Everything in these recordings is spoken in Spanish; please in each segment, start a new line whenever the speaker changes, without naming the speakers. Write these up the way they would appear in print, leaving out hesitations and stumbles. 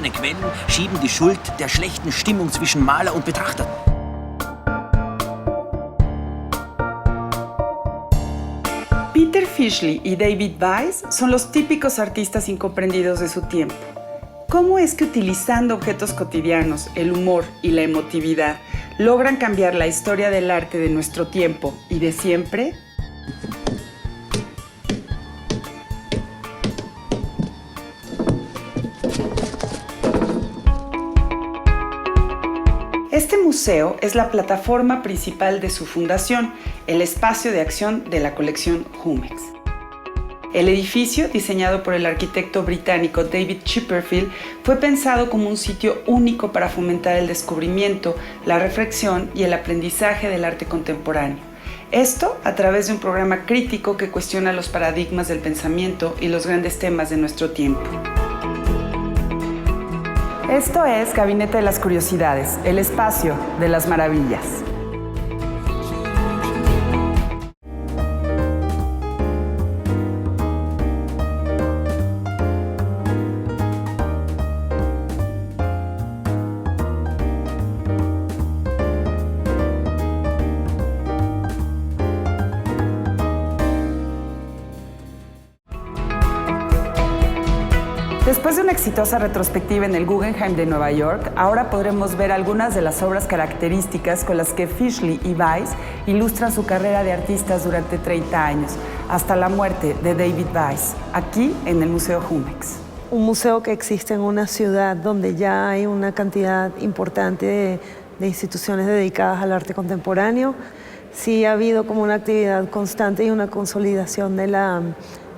Moderne Quellen schieben die Schuld der schlechten Stimmung zwischen Maler und Betrachter.
Peter Fischli y David Weiss son los típicos artistas incomprendidos de su tiempo. ¿Cómo es que utilizando objetos cotidianos, el humor y la emotividad logran cambiar la historia del arte de nuestro tiempo y de siempre? Este museo es la plataforma principal de su fundación, el espacio de acción de la colección Jumex. El edificio, diseñado por el arquitecto británico David Chipperfield, fue pensado como un sitio único para fomentar el descubrimiento, la reflexión y el aprendizaje del arte contemporáneo. Esto a través de un programa crítico que cuestiona los paradigmas del pensamiento y los grandes temas de nuestro tiempo. Esto es Gabinete de las Curiosidades, el espacio de las maravillas. Después de una exitosa retrospectiva en el Guggenheim de Nueva York, ahora podremos ver algunas de las obras características con las que Fischli y Weiss ilustran su carrera de artistas durante 30 años, hasta la muerte de David Weiss, aquí en el Museo Jumex.
Un museo que existe en una ciudad donde ya hay una cantidad importante de instituciones dedicadas al arte contemporáneo. Sí ha habido como una actividad constante y una consolidación de la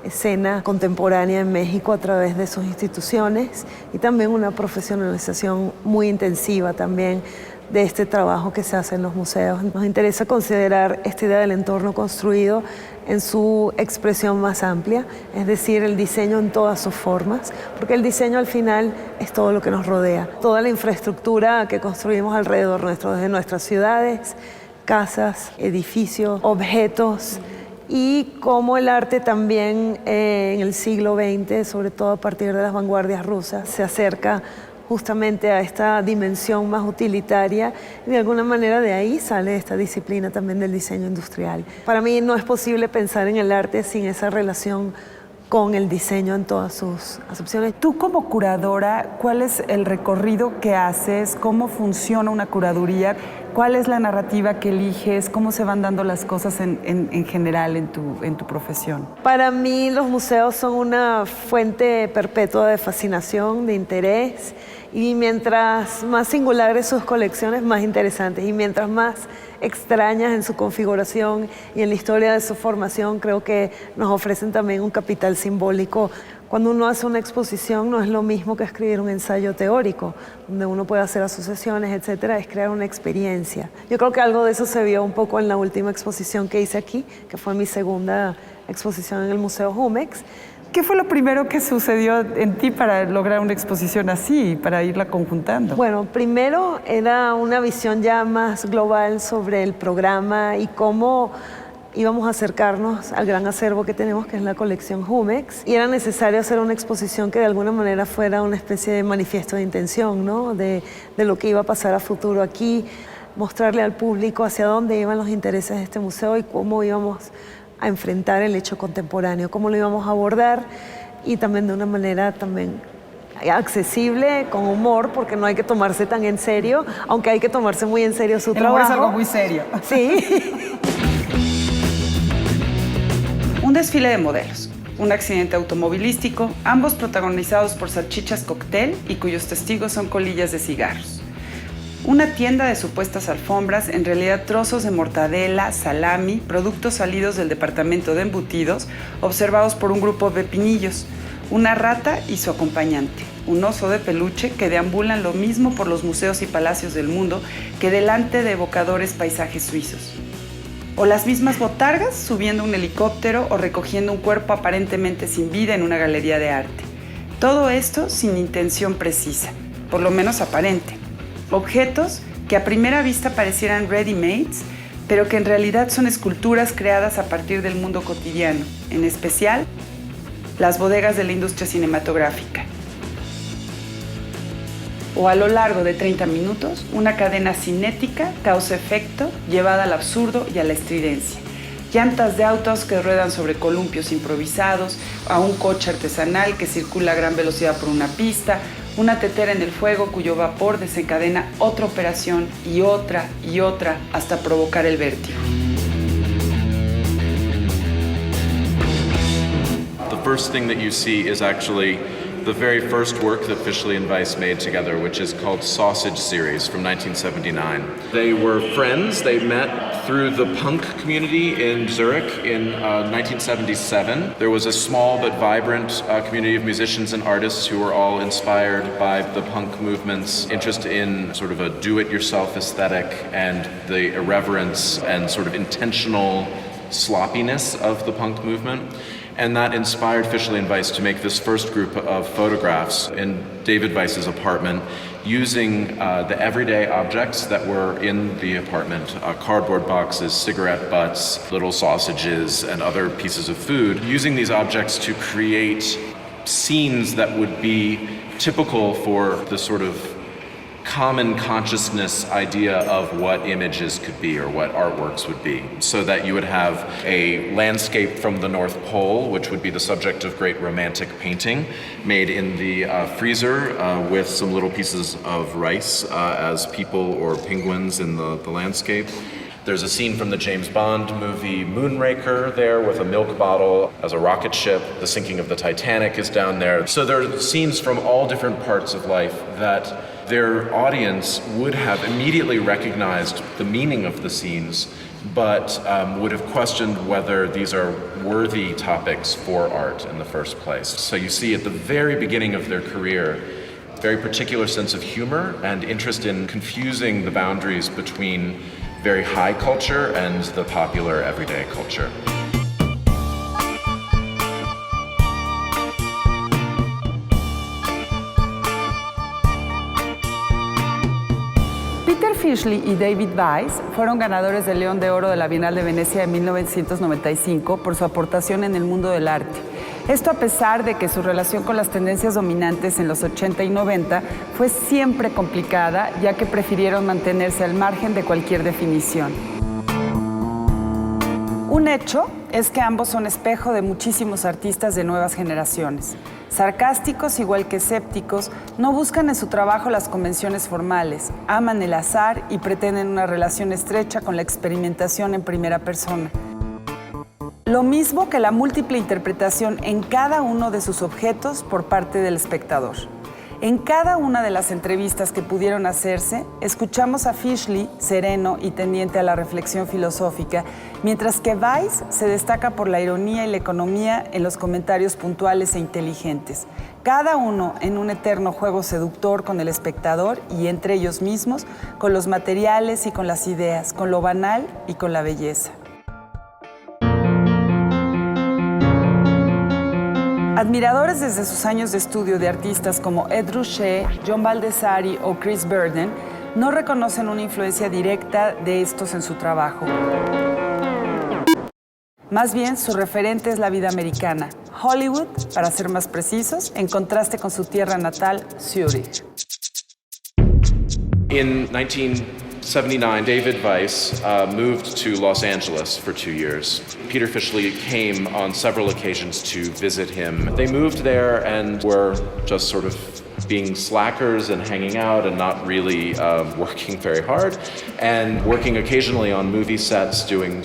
escena contemporánea en México a través de sus instituciones y también una profesionalización muy intensiva también de este trabajo que se hace en los museos. Nos interesa considerar esta idea del entorno construido en su expresión más amplia, es decir, el diseño en todas sus formas, porque el diseño al final es todo lo que nos rodea, toda la infraestructura que construimos alrededor nuestro, desde nuestras ciudades, casas, edificios, objetos, y cómo el arte también en el siglo XX, sobre todo a partir de las vanguardias rusas, se acerca justamente a esta dimensión más utilitaria y de alguna manera de ahí sale esta disciplina también del diseño industrial. Para mí no es posible pensar en el arte sin esa relación con el diseño en todas sus acepciones.
Tú como curadora, ¿cuál es el recorrido que haces? ¿Cómo funciona una curaduría? ¿Cuál es la narrativa que eliges? ¿Cómo se van dando las cosas en general en tu profesión?
Para mí los museos son una fuente perpetua de fascinación, de interés, y mientras más singulares sus colecciones, más interesantes, y mientras más extrañas en su configuración y en la historia de su formación, creo que nos ofrecen también un capital simbólico. Cuando uno hace una exposición no es lo mismo que escribir un ensayo teórico, donde uno puede hacer asociaciones, etcétera, es crear una experiencia. Yo creo que algo de eso se vio un poco en la última exposición que hice aquí, que fue mi segunda exposición en el Museo Jumex.
¿Qué fue lo primero que sucedió en ti para lograr una exposición así, para irla conjuntando?
Bueno, primero era una visión ya más global sobre el programa y cómo íbamos a acercarnos al gran acervo que tenemos, que es la colección Jumex, y era necesario hacer una exposición que de alguna manera fuera una especie de manifiesto de intención, ¿no? de lo que iba a pasar a futuro aquí, mostrarle al público hacia dónde iban los intereses de este museo y cómo íbamos a enfrentar el hecho contemporáneo, cómo lo íbamos a abordar y también de una manera también accesible, con humor, porque no hay que tomarse tan en serio, aunque hay que tomarse muy en serio su trabajo.
El humor es algo muy serio.
Sí.
Un desfile de modelos, un accidente automovilístico, ambos protagonizados por salchichas cóctel y cuyos testigos son colillas de cigarros. Una tienda de supuestas alfombras, en realidad trozos de mortadela, salami, productos salidos del departamento de embutidos, observados por un grupo de pinillos, una rata y su acompañante, un oso de peluche que deambulan lo mismo por los museos y palacios del mundo que delante de evocadores paisajes suizos. O las mismas botargas subiendo un helicóptero o recogiendo un cuerpo aparentemente sin vida en una galería de arte. Todo esto sin intención precisa, por lo menos aparente. Objetos que a primera vista parecieran ready-mades, pero que en realidad son esculturas creadas a partir del mundo cotidiano, en especial las bodegas de la industria cinematográfica. o a lo largo de 30 minutos, una cadena cinética causa-efecto llevada al absurdo y a la estridencia. Llantas de autos que ruedan sobre columpios improvisados, a un coche artesanal que circula a gran velocidad por una pista, una tetera en el fuego cuyo vapor desencadena otra operación y otra hasta provocar el vértigo.
The first thing that you see is actually the very first work that Fischli and Weiss made together, which is called Sausage Series from 1979. They were friends. They met through the punk community in Zurich in 1977. There was a small but vibrant community of musicians and artists who were all inspired by the punk movement's interest in sort of a do-it-yourself aesthetic and the irreverence and sort of intentional sloppiness of the punk movement. And that inspired Fischli and Weiss to make this first group of photographs in David Weiss's apartment using the everyday objects that were in the apartment, cardboard boxes, cigarette butts, little sausages, and other pieces of food, using these objects to create scenes that would be typical for the sort of common consciousness idea of what images could be or what artworks would be, so that you would have a landscape from the North Pole, which would be the subject of great romantic painting, made in the freezer with some little pieces of rice as people or penguins in the landscape. There's a scene from the James Bond movie Moonraker there with a milk bottle as a rocket ship. The sinking of the Titanic is down there. So there are scenes from all different parts of life that their audience would have immediately recognized the meaning of the scenes, but would have questioned whether these are worthy topics for art in the first place. So you see at the very beginning of their career, very particular sense of humor and interest in confusing the boundaries between very high culture and the popular everyday culture.
Peter Fischli y David Weiss fueron ganadores del León de Oro de la Bienal de Venecia de 1995 por su aportación en el mundo del arte. Esto a pesar de que su relación con las tendencias dominantes en los 80 y 90 fue siempre complicada, ya que prefirieron mantenerse al margen de cualquier definición. Un hecho es que ambos son espejo de muchísimos artistas de nuevas generaciones. Sarcásticos igual que escépticos, no buscan en su trabajo las convenciones formales, aman el azar y pretenden una relación estrecha con la experimentación en primera persona. Lo mismo que la múltiple interpretación en cada uno de sus objetos por parte del espectador. En cada una de las entrevistas que pudieron hacerse, escuchamos a Fischli sereno y tendiente a la reflexión filosófica, mientras que Weiss se destaca por la ironía y la economía en los comentarios puntuales e inteligentes. Cada uno en un eterno juego seductor con el espectador y entre ellos mismos, con los materiales y con las ideas, con lo banal y con la belleza. Admiradores desde sus años de estudio de artistas como Ed Ruscha, John Baldessari o Chris Burden no reconocen una influencia directa de estos en su trabajo. Más bien, su referente es la vida americana, Hollywood, para ser más precisos, en contraste con su tierra natal, Zurich.
In 1979, David Weiss moved to Los Angeles for 2 years. Peter Fischli came on several occasions to visit him. They moved there and were just sort of being slackers and hanging out and not really working very hard, and working occasionally on movie sets, doing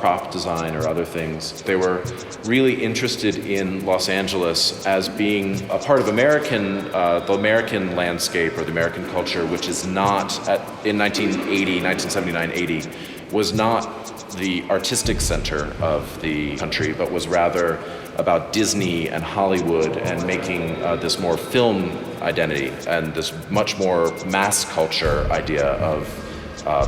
prop design or other things. They were really interested in Los Angeles as being a part of the American landscape or the American culture, which is not, in 1979-80, was not the artistic center of the country, but was rather about Disney and Hollywood and making this more film identity and this much more mass culture idea of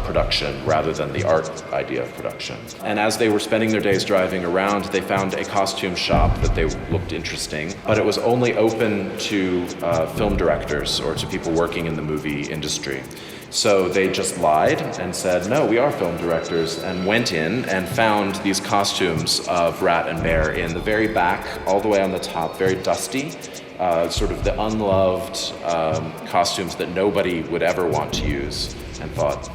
production rather than the art idea of production. And as they were spending their days driving around, they found a costume shop that they looked interesting, but it was only open to film directors or to people working in the movie industry. So they just lied and said, no, we are film directors, and went in and found these costumes of Rat and Bear in the very back, all the way on the top, very dusty, sort of the unloved costumes that nobody would ever want to use, and thought,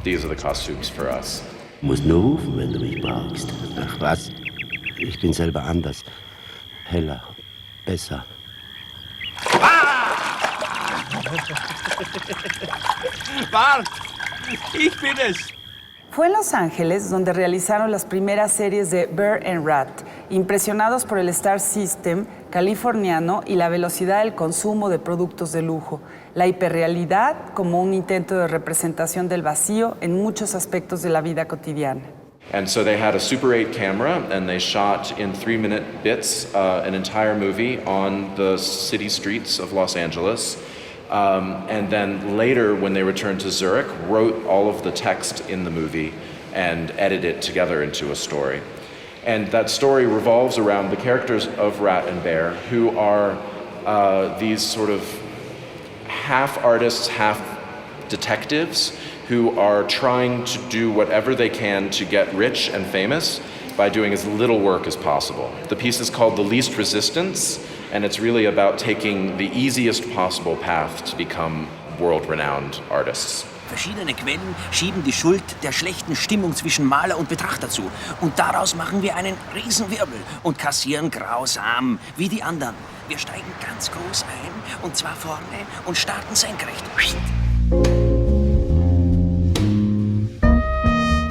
these are the costumes for us.
Muss nur rufen, wenn du mich brauchst. Ach was, ich bin selber anders. Heller, besser.
Bart, ich bin es.
Fue en Los Ángeles donde realizaron las primeras series de Bear and Rat, impresionados por el Star System californiano y la velocidad del consumo de productos de lujo, la hiperrealidad como un intento de representación del vacío en muchos aspectos de la vida cotidiana.
And so they had a Super 8 camera, and they shot in 3-minute bits an entire movie on the city streets of Los Angeles. And then later, when they returned to Zurich, wrote all of the text in the movie and edited it together into a story. And that story revolves around the characters of Rat and Bear, who are these sort of half artists, half detectives, who are trying to do whatever they can to get rich and famous by doing as little work as possible. The piece is called The Least Resistance, and it's really about taking the easiest possible path to become world-renowned artists.
Verschiedene Quellen schieben die Schuld der schlechten Stimmung zwischen Maler und Betrachter zu. Und daraus machen wir einen Riesenwirbel und kassieren grausam wie die anderen. Wir steigen ganz groß ein, und zwar vorne, und starten senkrecht.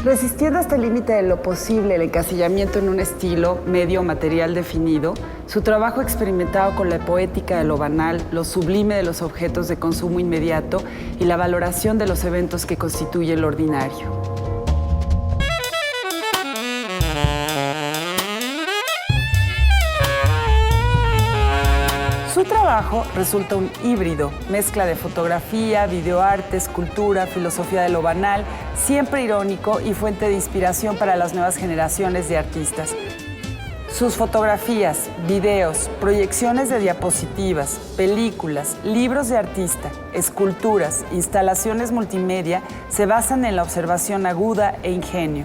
Resistiendo hasta el límite de lo posible el encasillamiento en un estilo, medio o material definido, su trabajo experimentado con la poética de lo banal, lo sublime de los objetos de consumo inmediato y la valoración de los eventos que constituyen lo ordinario. Su trabajo resulta un híbrido, mezcla de fotografía, videoarte, escultura, filosofía de lo banal, siempre irónico y fuente de inspiración para las nuevas generaciones de artistas. Sus fotografías, videos, proyecciones de diapositivas, películas, libros de artista, esculturas, instalaciones multimedia se basan en la observación aguda e ingenio.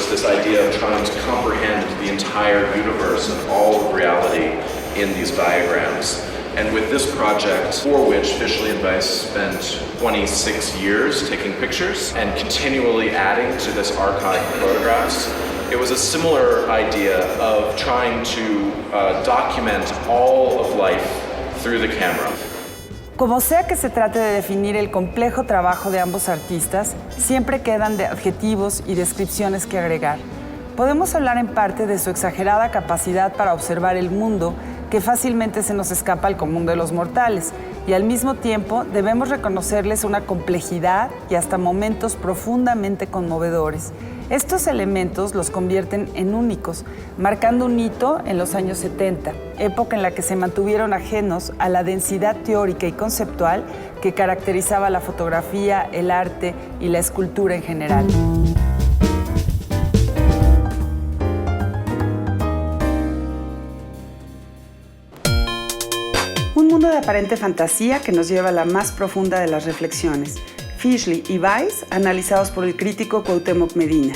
This idea of trying to comprehend the entire universe and all of reality in these diagrams. And with this project, for which Fischli and Weiss spent 26 years taking pictures and continually adding to this archive of photographs, it was a similar idea of trying to document all of life through the camera.
Como sea que se trate de definir el complejo trabajo de ambos artistas, siempre quedan de adjetivos y descripciones que agregar. Podemos hablar en parte de su exagerada capacidad para observar el mundo, que fácilmente se nos escapa al común de los mortales, y al mismo tiempo debemos reconocerles una complejidad y hasta momentos profundamente conmovedores. Estos elementos los convierten en únicos, marcando un hito en los años 70, época en la que se mantuvieron ajenos a la densidad teórica y conceptual que caracterizaba la fotografía, el arte y la escultura en general. Un mundo de aparente fantasía que nos lleva a la más profunda de las reflexiones. Fischli y Weiss, analizados por el crítico Cuauhtémoc Medina.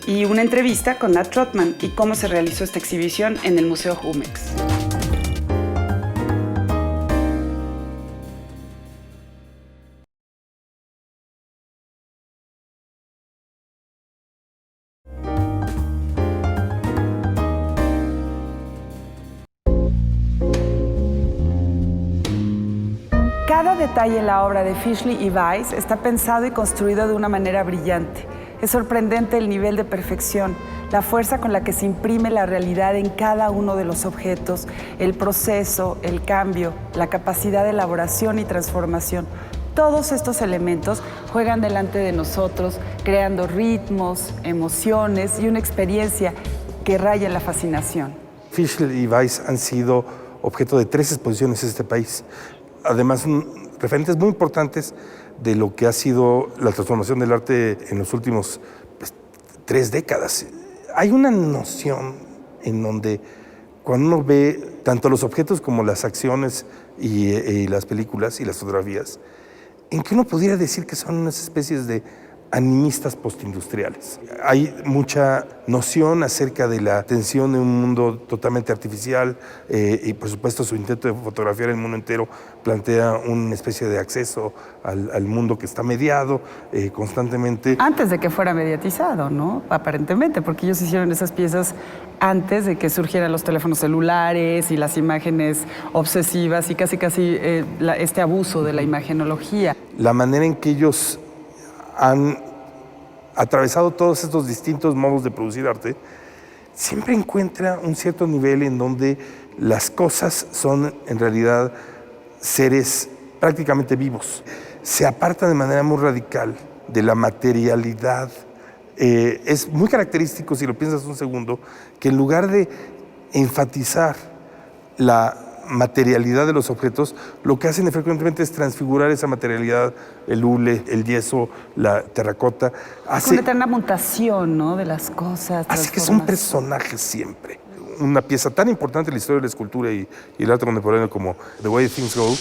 Y una entrevista con Nat Trotman y cómo se realizó esta exhibición en el Museo Jumex. Cada detalle en la obra de Fischli y Weiss está pensado y construido de una manera brillante. Es sorprendente el nivel de perfección, la fuerza con la que se imprime la realidad en cada uno de los objetos, el proceso, el cambio, la capacidad de elaboración y transformación. Todos estos elementos juegan delante de nosotros, creando ritmos, emociones y una experiencia que raya en la fascinación.
Fischli y Weiss han sido objeto de 3 exposiciones en este país. Además, son referentes muy importantes de lo que ha sido la transformación del arte en los últimos 3 décadas. Hay una noción en donde cuando uno ve tanto los objetos como las acciones y las películas y las fotografías, en que uno pudiera decir que son unas especies de animistas postindustriales. Hay mucha noción acerca de la tensión de un mundo totalmente artificial y por supuesto su intento de fotografiar el mundo entero plantea una especie de acceso al mundo que está mediado constantemente.
Antes de que fuera mediatizado, ¿no? Aparentemente, porque ellos hicieron esas piezas antes de que surgieran los teléfonos celulares y las imágenes obsesivas y casi este abuso de la imagenología.
La manera en que ellos han atravesado todos estos distintos modos de producir arte, siempre encuentra un cierto nivel en donde las cosas son en realidad seres prácticamente vivos. Se aparta de manera muy radical de la materialidad. Es muy característico, si lo piensas un segundo, que en lugar de enfatizar la materialidad de los objetos, lo que hacen frecuentemente es transfigurar esa materialidad, el hule, el yeso, la terracota.
Hace una eterna mutación, ¿no?, de las cosas.
Así que son personajes siempre. Una pieza tan importante en la historia de la escultura y el arte contemporáneo como The Way Things Go,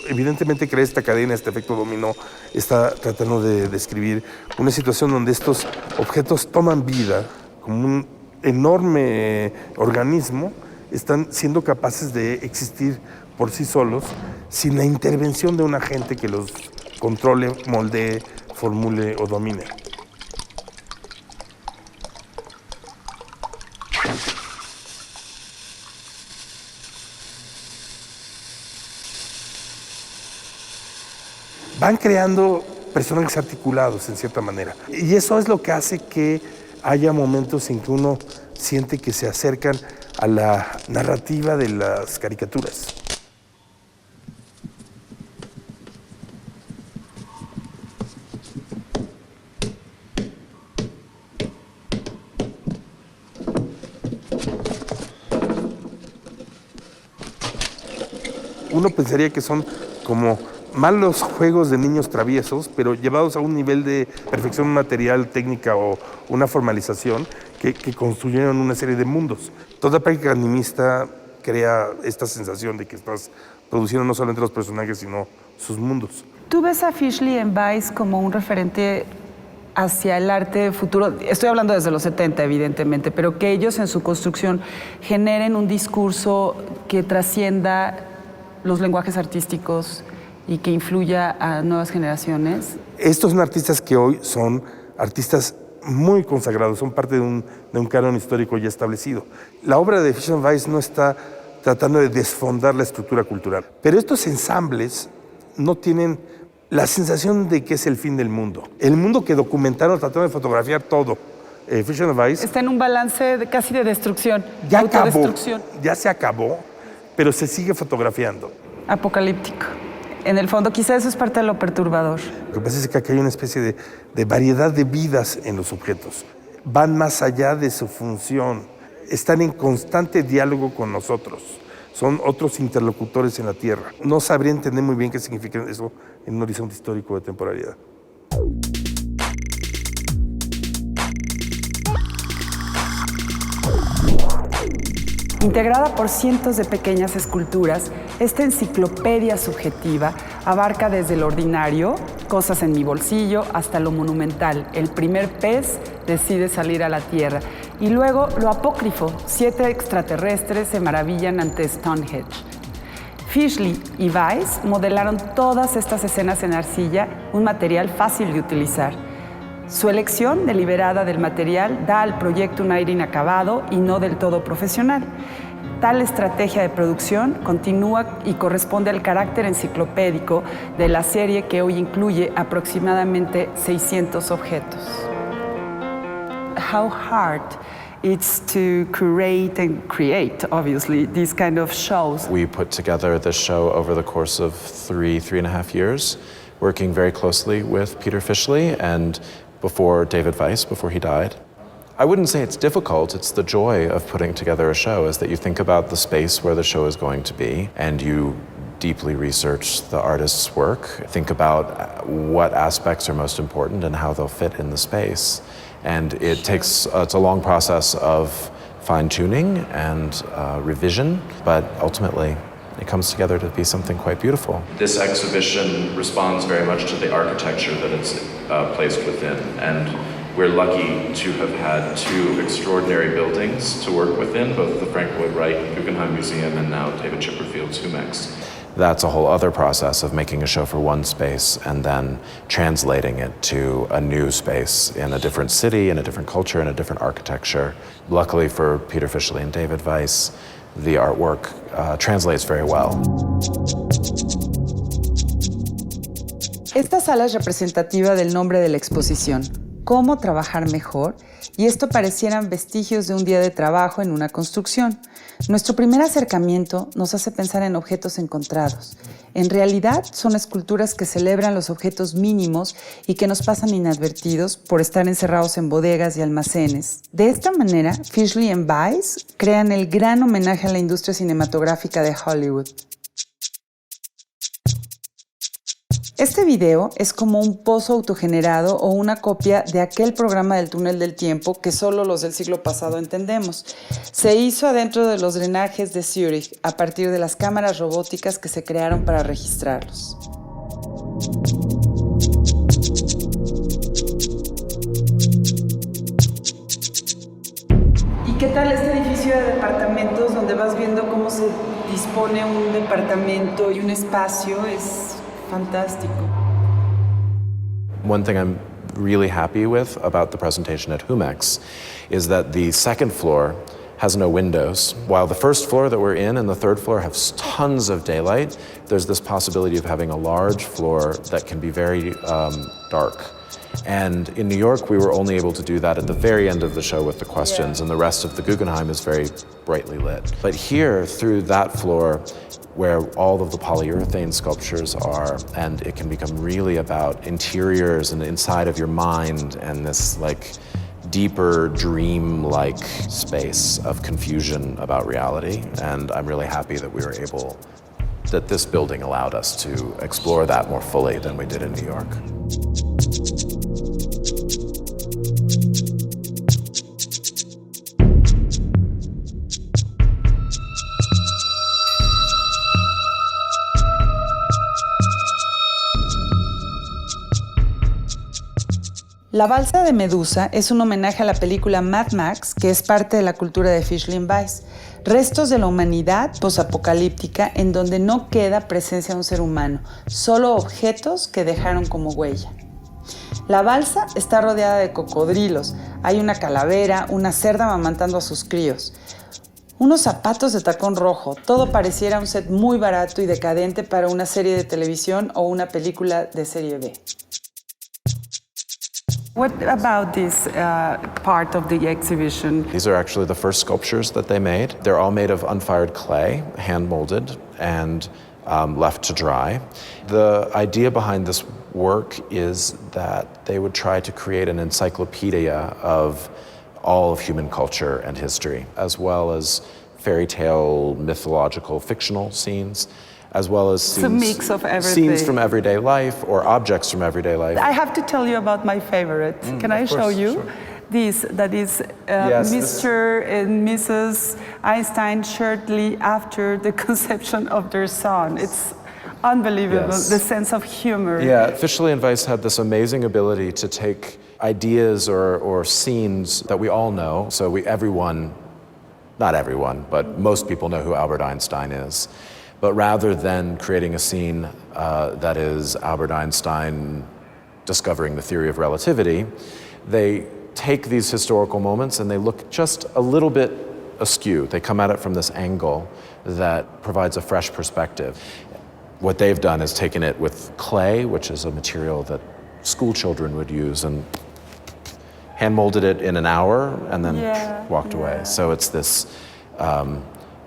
evidentemente crea esta cadena, este efecto dominó, está tratando de describir una situación donde estos objetos toman vida como un enorme organismo, están siendo capaces de existir por sí solos sin la intervención de un agente que los controle, moldee, formule o domine. Van creando personajes articulados en cierta manera. Y eso es lo que hace que haya momentos en que uno siente que se acercan a la narrativa de las caricaturas. Uno pensaría que son como malos juegos de niños traviesos, pero llevados a un nivel de perfección material, técnica o una formalización que construyeron una serie de mundos. Toda práctica animista crea esta sensación de que estás produciendo no solamente los personajes, sino sus mundos.
¿Tú ves a Fischli en Weiss como un referente hacia el arte futuro? Estoy hablando desde los 70, evidentemente, pero que ellos en su construcción generen un discurso que trascienda los lenguajes artísticos y que influya a nuevas generaciones.
Estos son artistas que hoy son artistas muy consagrados, son parte de un canon histórico ya establecido. La obra de Fischli Weiss no está tratando de desfondar la estructura cultural, pero estos ensambles no tienen la sensación de que es el fin del mundo. El mundo que documentaron tratando de fotografiar todo. Fischli Weiss
está en un balance casi de destrucción,
ya acabó,
autodestrucción.
Ya se acabó, pero se sigue fotografiando.
Apocalíptico. En el fondo, quizá eso es parte de lo perturbador.
Lo que pasa es que aquí hay una especie de variedad de vidas en los objetos. Van más allá de su función. Están en constante diálogo con nosotros. Son otros interlocutores en la Tierra. No sabría entender muy bien qué significa eso en un horizonte histórico de temporalidad.
Integrada por cientos de pequeñas esculturas, esta enciclopedia subjetiva abarca desde lo ordinario, cosas en mi bolsillo, hasta lo monumental. El primer pez decide salir a la tierra. Y luego lo apócrifo, 7 extraterrestres se maravillan ante Stonehenge. Fischli y Weiss modelaron todas estas escenas en arcilla, un material fácil de utilizar. Su elección deliberada del material da al proyecto un aire inacabado y no del todo profesional. Tal estrategia de producción continúa y corresponde al carácter enciclopédico de la serie que hoy incluye aproximadamente 600 objetos. How hard it's to curate and create, obviously, these kind of shows.
We put together this show over the course of 3.5 years, working very closely with Peter Fischli and before David Weiss, before he died. I wouldn't say it's difficult, it's the joy of putting together a show, is that you think about the space where the show is going to be, and you deeply research the artist's work, think about what aspects are most important and how they'll fit in the space. And it's a long process of fine-tuning and revision, but ultimately it comes together to be something quite beautiful. This exhibition responds very much to the architecture that it's placed within, and we're lucky to have had two extraordinary buildings to work within, both the Frank Lloyd Wright Guggenheim Museum and now David Chipperfield's Humex. That's a whole other process of making a show for one space and then translating it to a new space in a different city, in a different culture, in a different architecture. Luckily for Peter Fischli and David Weiss, the artwork translates very well.
Esta sala es representativa del nombre de la exposición, Cómo trabajar mejor, y esto parecieran vestigios de un día de trabajo en una construcción. Nuestro primer acercamiento nos hace pensar en objetos encontrados. En realidad, son esculturas que celebran los objetos mínimos y que nos pasan inadvertidos por estar encerrados en bodegas y almacenes. De esta manera, Fischli y Weiss crean el gran homenaje a la industria cinematográfica de Hollywood. Este video es como un pozo autogenerado o una copia de aquel programa del túnel del tiempo que solo los del siglo pasado entendemos. Se hizo adentro de los drenajes de Zurich a partir de las cámaras robóticas que se crearon para registrarlos. ¿Y qué tal este edificio de departamentos donde vas viendo cómo se dispone un departamento y un espacio? Es fantástico.
One thing I'm really happy with about the presentation at Humex is that the second floor has no windows. While the first floor that we're in and the third floor have tons of daylight, there's this possibility of having a large floor that can be very dark. And in New York, we were only able to do that at the very end of the show with the questions, and the rest of the Guggenheim is very brightly lit. But here, through that floor, where all of the polyurethane sculptures are, and it can become really about interiors and inside of your mind and this like deeper dream-like space of confusion about reality. And I'm really happy that that this building allowed us to explore that more fully than we did in New York.
La balsa de Medusa es un homenaje a la película Mad Max, que es parte de la cultura de Fischli y Weiss. Restos de la humanidad posapocalíptica en donde no queda presencia de un ser humano, solo objetos que dejaron como huella. La balsa está rodeada de cocodrilos, hay una calavera, una cerda amamantando a sus críos. Unos zapatos de tacón rojo, todo pareciera un set muy barato y decadente para una serie de televisión o una película de serie B. What about this part of the exhibition?
These are actually the first sculptures that they made. They're all made of unfired clay, hand-molded, and left to dry. The idea behind this work is that they would try to create an encyclopedia of all of human culture and history, as well as fairy tale, mythological, fictional scenes, as well as scenes,
it's a mix of everything.
Scenes from everyday life or objects from everyday life.
I have to tell you about my favorite. Can I show you?
Sure.
That is
Yes,
Mr. and Mrs. Einstein shortly after the conception of their son. It's unbelievable,
Yes.
the sense of humor.
Yeah, Fischli and Weiss had this amazing ability to take ideas or scenes that we all know. So not everyone, but most people know who Albert Einstein is. But rather than creating a scene that is Albert Einstein discovering the theory of relativity, they take these historical moments and they look just a little bit askew. They come at it from this angle that provides a fresh perspective. What they've done is taken it with clay, which is a material that school children would use, and hand-molded it in an hour and then walked away. So it's this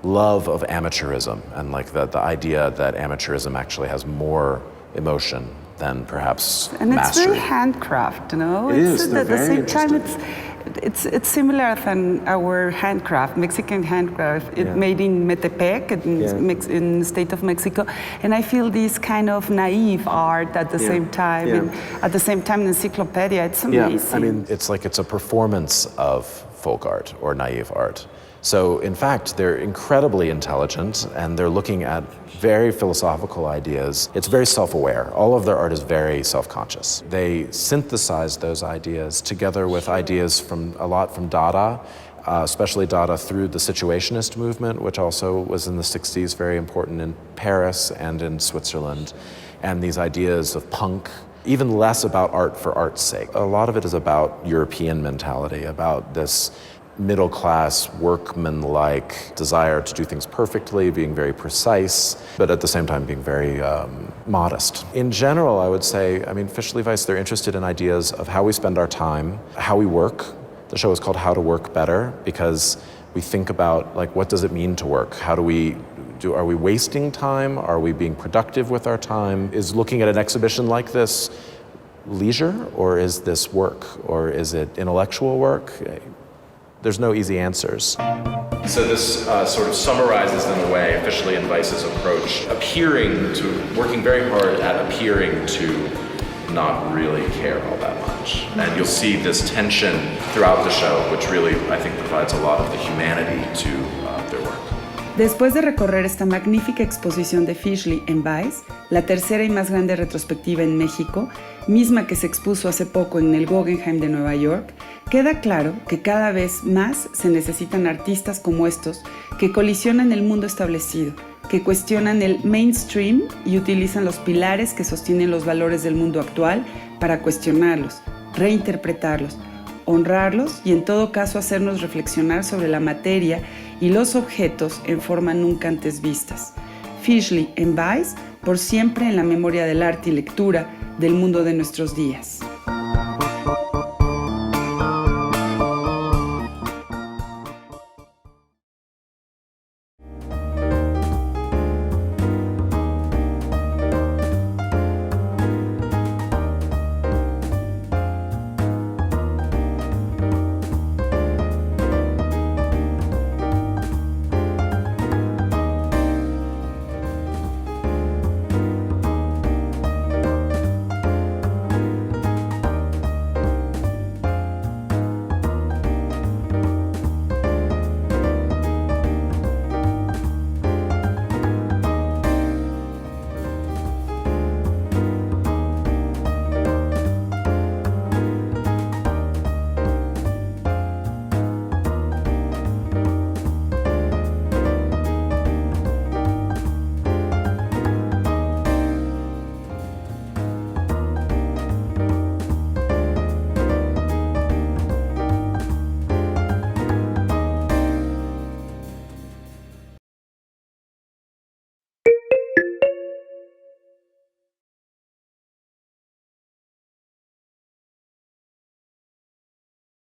love of amateurism and like the idea that amateurism actually has more emotion than perhaps
and
mastery.
it's very handcraft, you know?
It is.
At the same time, It's similar than our handcraft, Mexican handcraft,
Yeah.
made in Metepec, in the state of Mexico. And I feel this kind of naive art at the same time.
Yeah.
And at the same time, the encyclopedia, it's amazing.
Yeah, I mean, it's like it's a performance of folk art or naive art. So, in fact, they're incredibly intelligent and they're looking at very philosophical ideas. It's very self-aware. All of their art is very self-conscious. They synthesize those ideas together with ideas from a lot from Dada, especially Dada through the Situationist movement, which also was in the 60s, very important in Paris and in Switzerland. And these ideas of punk, even less about art for art's sake. A lot of it is about European mentality, about this middle-class, workman-like desire to do things perfectly, being very precise, but at the same time being very modest. In general, I would say, I mean, Fischli Weiss, they're interested in ideas of how we spend our time, how we work. The show is called How to Work Better because we think about, like, what does it mean to work? How do we are we wasting time? Are we being productive with our time? Is looking at an exhibition like this leisure, or is this work? Or is it intellectual work? There's no easy answers.
So this sort of summarizes, in a way, Fischli and Weiss's approach, working very hard at appearing to not really care all that much. And you'll see this tension throughout the show, which really, I think, provides a lot of the humanity to their work.
Después de recorrer esta magnífica exposición de Fischli en Weiss, la tercera y más grande retrospectiva en México, misma que se expuso hace poco en el Guggenheim de Nueva York, queda claro que cada vez más se necesitan artistas como estos que colisionan el mundo establecido, que cuestionan el mainstream y utilizan los pilares que sostienen los valores del mundo actual para cuestionarlos, reinterpretarlos, honrarlos y en todo caso hacernos reflexionar sobre la materia y los objetos en forma nunca antes vistas. Fischli en Weiss, por siempre en la memoria del arte y lectura del mundo de nuestros días.